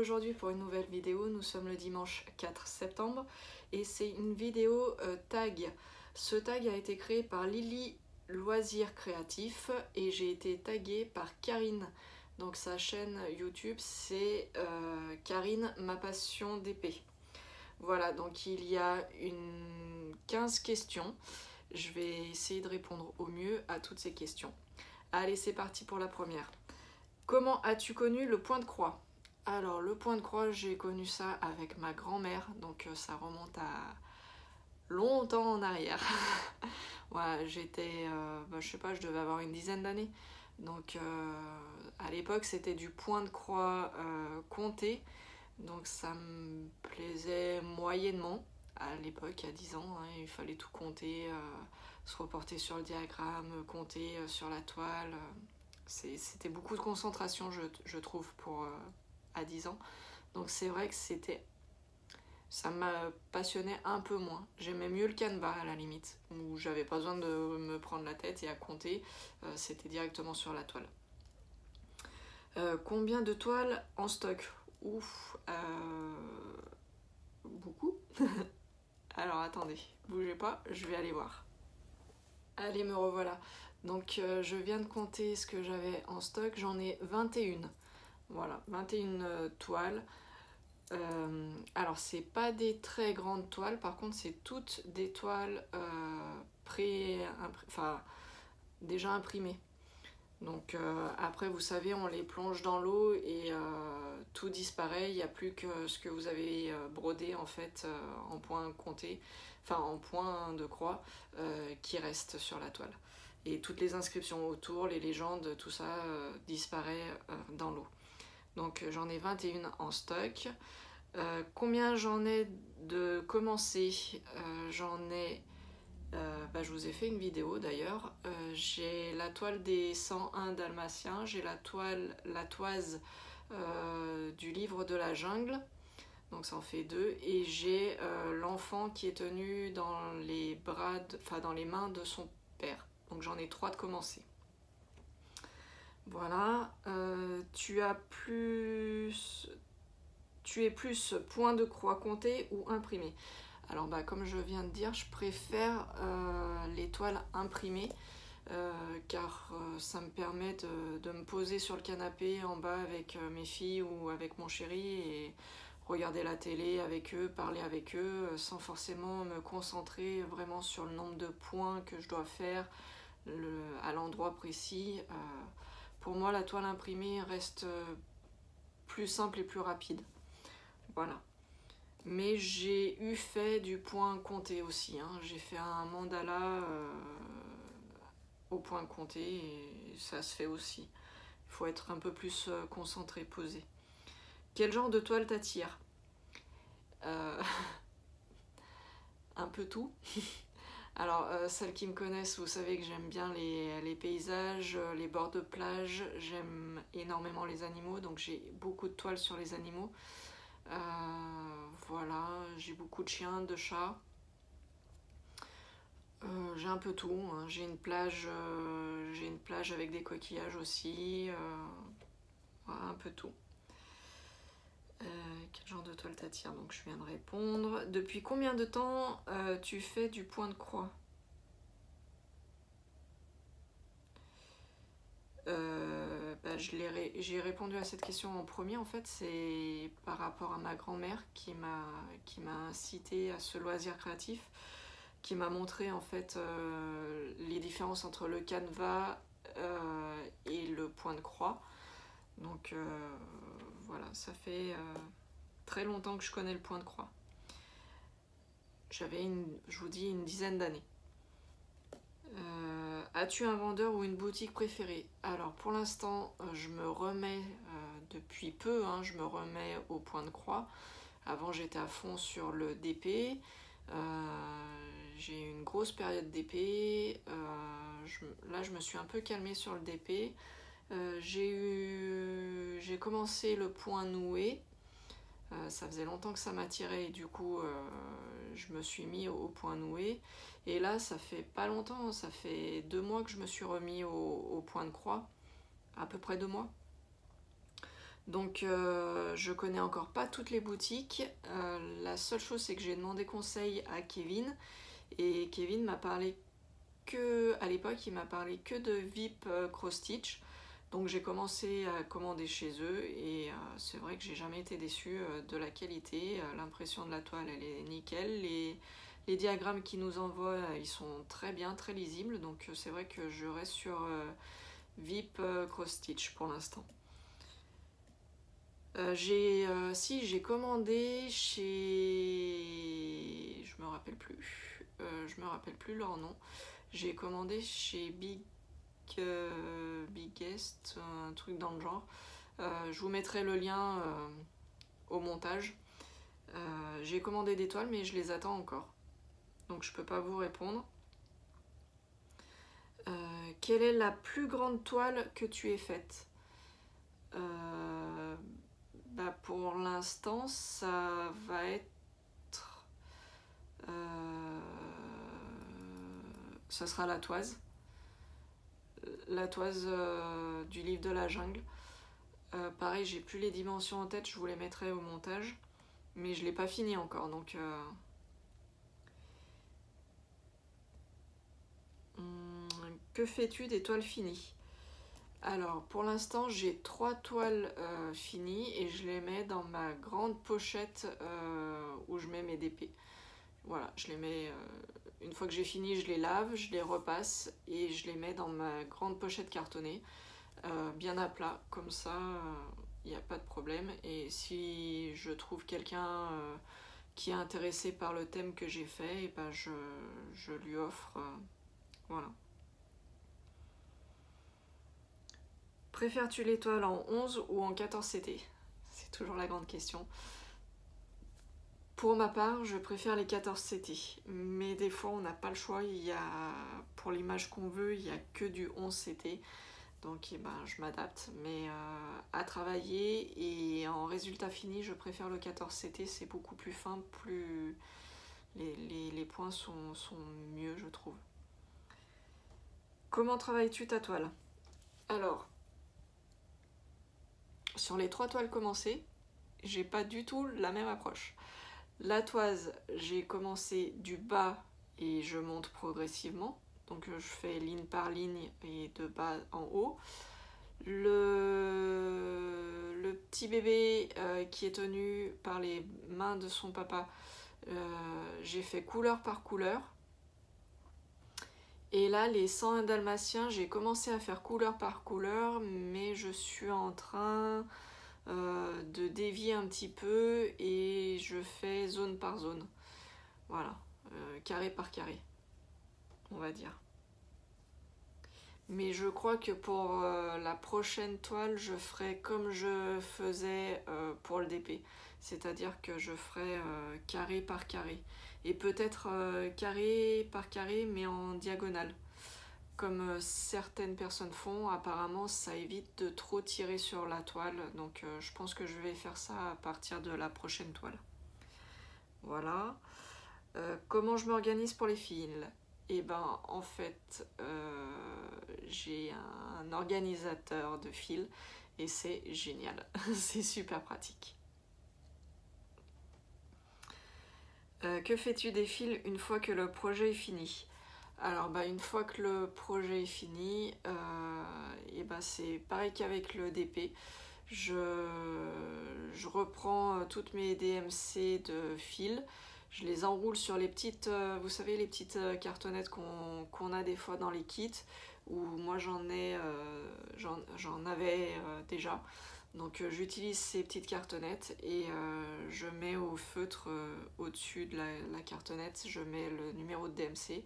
aujourd'hui pour une nouvelle vidéo. Nous sommes le dimanche 4 septembre et c'est une vidéo tag. Ce tag a été créé par Lily Loisirs Créatifs et j'ai été taguée par Karine. Donc sa chaîne YouTube c'est Karine ma passion d'épée. Voilà, donc il y a 15 questions. Je vais essayer de répondre au mieux à toutes ces questions. Allez, c'est parti pour la première. Comment as-tu connu le point de croix? Alors, le point de croix, j'ai connu ça avec ma grand-mère, donc ça remonte à longtemps en arrière. Voilà, j'étais, je sais pas, je devais avoir une dizaine d'années. Donc, à l'époque, c'était du point de croix compté. Donc ça me plaisait moyennement à l'époque, à 10 ans, hein, il fallait tout compter, se reporter sur le diagramme, compter sur la toile. C'était beaucoup de concentration, je trouve, pour à 10 ans. Donc c'est vrai que ça m'a passionné un peu moins. J'aimais mieux le canevas à la limite, où j'avais pas besoin de me prendre la tête et à compter, c'était directement sur la toile. Combien de toiles en stock? Ouf, beaucoup. Alors attendez, bougez pas, je vais aller voir. Allez, me revoilà. Donc je viens de compter ce que j'avais en stock, j'en ai 21. Voilà, 21 toiles. Alors c'est pas des très grandes toiles, par contre c'est toutes des toiles déjà imprimées. Donc après vous savez on les plonge dans l'eau et tout disparaît, il n'y a plus que ce que vous avez brodé en fait en point compté, enfin en point de croix qui reste sur la toile. Et toutes les inscriptions autour, les légendes, tout ça disparaît dans l'eau. Donc j'en ai 21 en stock. Combien j'en ai de commencé? J'en ai... je vous ai fait une vidéo d'ailleurs. J'ai la toile des 101 dalmatiens, j'ai la toise du livre de la jungle, donc ça en fait 2, et j'ai l'enfant qui est tenu dans les bras, dans les mains de son père. Donc j'en ai 3 de commencer. Voilà. Tu es plus point de croix compté ou imprimé? Alors comme je viens de dire, je préfère les toiles imprimées car ça me permet de me poser sur le canapé en bas avec mes filles ou avec mon chéri et regarder la télé avec eux, parler avec eux sans forcément me concentrer vraiment sur le nombre de points que je dois faire à l'endroit précis. Pour moi, la toile imprimée reste plus simple et plus rapide. Voilà. Mais j'ai eu fait du point compté aussi. Hein. J'ai fait un mandala au point compté et ça se fait aussi. Il faut être un peu plus concentré, posé. Quel genre de toile t'attire? Un peu tout. Alors, celles qui me connaissent, vous savez que j'aime bien les paysages, les bords de plage. J'aime énormément les animaux, donc j'ai beaucoup de toiles sur les animaux. Voilà, j'ai beaucoup de chiens, de chats. J'ai un peu tout, hein. J'ai une plage avec des coquillages aussi. Voilà, un peu tout. Quel genre de toile t'attire? Donc je viens de répondre. Depuis combien de temps tu fais du point de croix? J'ai répondu à cette question en premier. En fait, c'est par rapport à ma grand-mère qui m'a incité à ce loisir créatif, qui m'a montré en fait les différences entre le canevas et le point de croix. Donc voilà, ça fait très longtemps que je connais le point de croix. J'avais, je vous dis, une dizaine d'années. As-tu un vendeur ou une boutique préférée? Alors pour l'instant, je me remets, depuis peu, hein, je me remets au point de croix. Avant j'étais à fond sur le DP. J'ai eu une grosse période d'épée. Là je me suis un peu calmée sur le DP. J'ai commencé le point noué. Ça faisait longtemps que ça m'attirait et du coup je me suis mis au point noué. Et là ça fait pas longtemps, ça fait 2 mois que je me suis remis au point de croix. À peu près 2 mois. Donc je connais encore pas toutes les boutiques. La seule chose, c'est que j'ai demandé conseil à Kevin, et Kevin m'a parlé à l'époque, il m'a parlé que de VIP Cross Stitch. Donc j'ai commencé à commander chez eux, et c'est vrai que j'ai jamais été déçue de la qualité. L'impression de la toile, elle est nickel. Les diagrammes qu'ils nous envoient, ils sont très bien, très lisibles. Donc c'est vrai que je reste sur VIP Cross Stitch pour l'instant. J'ai commandé chez... Je me rappelle plus. Je me rappelle plus leur nom. J'ai commandé chez Biggest, un truc dans le genre. Je vous mettrai le lien au montage. J'ai commandé des toiles, mais je les attends encore. Donc je peux pas vous répondre. Quelle est la plus grande toile que tu aies faite? Pour l'instant, ça va être... ça sera la toise. La toise du livre de la jungle. Pareil, j'ai plus les dimensions en tête, je vous les mettrai au montage. Mais je l'ai pas fini encore, donc... Que fais-tu des toiles finies? Alors, pour l'instant, j'ai 3 toiles finies et je les mets dans ma grande pochette où je mets mes DP. Voilà, je les mets... une fois que j'ai fini, je les lave, je les repasse et je les mets dans ma grande pochette cartonnée, bien à plat, comme ça, il n'y a pas de problème. Et si je trouve quelqu'un qui est intéressé par le thème que j'ai fait, et ben je lui offre... voilà. Préfères-tu l'étoile en 11 ou en 14 CT? C'est toujours la grande question. Pour ma part, je préfère les 14 CT. Mais des fois, on n'a pas le choix. Pour l'image qu'on veut, il n'y a que du 11 CT. Donc je m'adapte. Mais à travailler et en résultat fini, je préfère le 14 CT. C'est beaucoup plus fin, les points sont mieux, je trouve. Comment travailles-tu ta toile? Alors, sur les 3 toiles commencées, j'ai pas du tout la même approche. La toise, j'ai commencé du bas et je monte progressivement. Donc je fais ligne par ligne et de bas en haut. Le petit bébé qui est tenu par les mains de son papa, j'ai fait couleur par couleur. Et là, les 101 dalmatiens, j'ai commencé à faire couleur par couleur, mais je suis en train de dévier un petit peu et je fais zone par zone. Voilà, carré par carré, on va dire. Mais je crois que pour la prochaine toile, je ferai comme je faisais pour le DP. C'est-à-dire que je ferai carré par carré. Et peut-être carré par carré, mais en diagonale. Comme certaines personnes font, apparemment ça évite de trop tirer sur la toile. Donc je pense que je vais faire ça à partir de la prochaine toile. Voilà. Comment je m'organise pour les fils? Et ben en fait j'ai un organisateur de fils et c'est génial. C'est super pratique. Que fais-tu des fils une fois que le projet est fini? Alors une fois que le projet est fini, et c'est pareil qu'avec le DP. Je reprends toutes mes DMC de fil, je les enroule sur les petites, vous savez, les petites cartonnettes qu'on a des fois dans les kits, où moi j'en avais déjà. Donc j'utilise ces petites cartonnettes et je mets au feutre au-dessus de la cartonnette, je mets le numéro de DMC,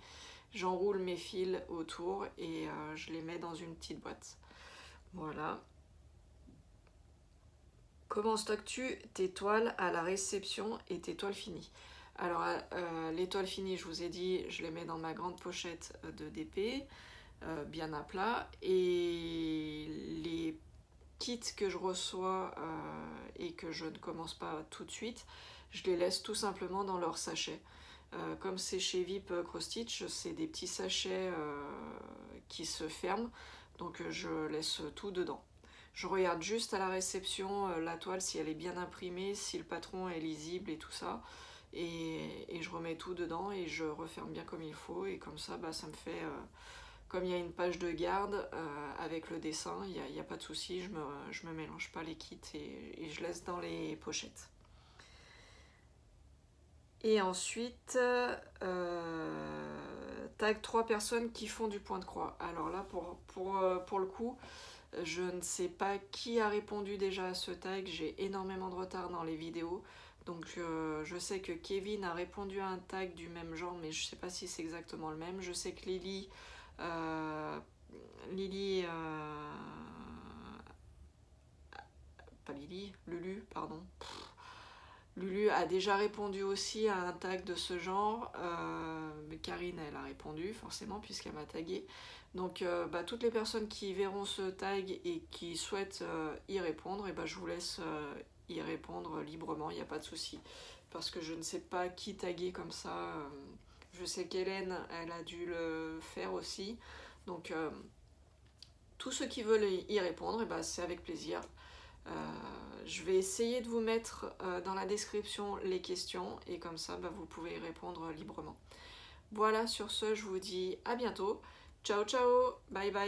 j'enroule mes fils autour et je les mets dans une petite boîte. Voilà. Comment stockes-tu tes toiles à la réception et tes toiles finies? Alors les toiles finies, je vous ai dit, je les mets dans ma grande pochette de DP, bien à plat, et les kits que je reçois et que je ne commence pas tout de suite, je les laisse tout simplement dans leur sachet. Comme c'est chez VIP Cross Stitch, c'est des petits sachets qui se ferment, donc je laisse tout dedans. Je regarde juste à la réception la toile, si elle est bien imprimée, si le patron est lisible et tout ça. Et je remets tout dedans et je referme bien comme il faut. Et comme ça, ça me fait... comme il y a une page de garde avec le dessin, il n'y a pas de souci, je me mélange pas les kits et je laisse dans les pochettes. Et ensuite, tag 3 personnes qui font du point de croix. Alors là, pour le coup, je ne sais pas qui a répondu déjà à ce tag, j'ai énormément de retard dans les vidéos. Donc je sais que Kevin a répondu à un tag du même genre, mais je ne sais pas si c'est exactement le même. Je sais que Lily... pas Lily, Lulu, pardon. Lulu a déjà répondu aussi à un tag de ce genre, mais Karine elle a répondu forcément puisqu'elle m'a tagué. Donc toutes les personnes qui verront ce tag et qui souhaitent y répondre, et je vous laisse y répondre librement, il n'y a pas de souci. Parce que je ne sais pas qui taguer comme ça. Je sais qu'Hélène, elle a dû le faire aussi. Donc tous ceux qui veulent y répondre, c'est avec plaisir. Je vais essayer de vous mettre dans la description les questions et comme ça vous pouvez y répondre librement. Voilà, sur ce je vous dis à bientôt. Ciao ciao, bye bye.